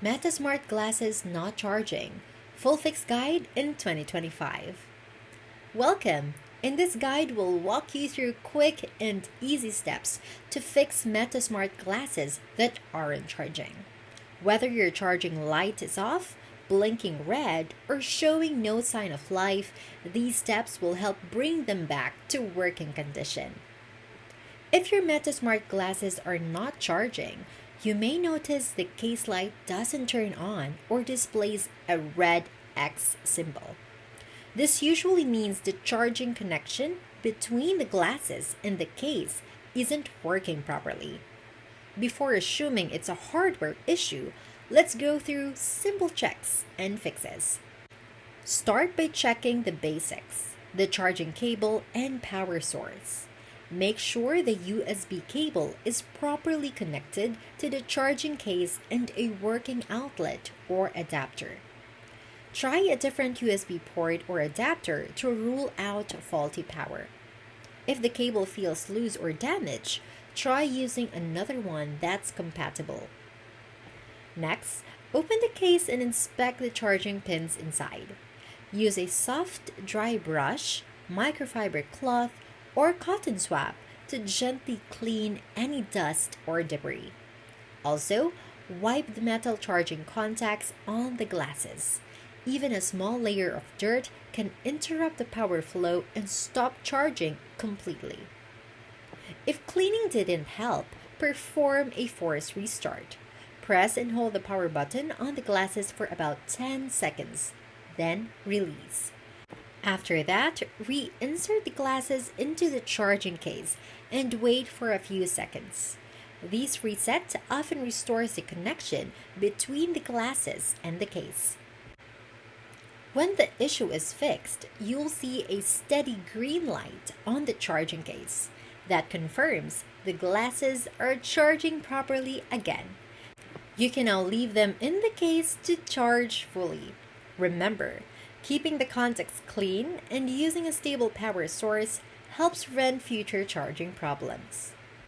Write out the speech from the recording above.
Meta Smart Glasses Not Charging Full Fix Guide in 2025. Welcome! In this guide, we'll walk you through quick and easy steps to fix Meta Smart glasses that aren't charging. Whether your charging light is off, blinking red, or showing no sign of life, these steps will help bring them back to working condition. If your Meta Smart glasses are not charging, you may notice the case light doesn't turn on or displays a red X symbol. This usually means the charging connection between the glasses and the case isn't working properly. Before assuming it's a hardware issue, let's go through simple checks and fixes. Start by checking the basics, the charging cable and power source. Make sure the USB cable is properly connected to the charging case and a working outlet or adapter. Try a different USB port or adapter to rule out faulty power. If the cable feels loose or damaged, try using another one that's compatible. Next, open the case and inspect the charging pins inside. Use a soft, dry brush, microfiber cloth, or cotton swab to gently clean any dust or debris. Also, wipe the metal charging contacts on the glasses. Even a small layer of dirt can interrupt the power flow and stop charging completely. If cleaning didn't help, perform a forced restart. Press and hold the power button on the glasses for about 10 seconds, then release. After that, reinsert the glasses into the charging case and wait for a few seconds. This reset often restores the connection between the glasses and the case. When the issue is fixed, you'll see a steady green light on the charging case. That confirms the glasses are charging properly again. You can now leave them in the case to charge fully. Remember, keeping the contacts clean and using a stable power source helps prevent future charging problems.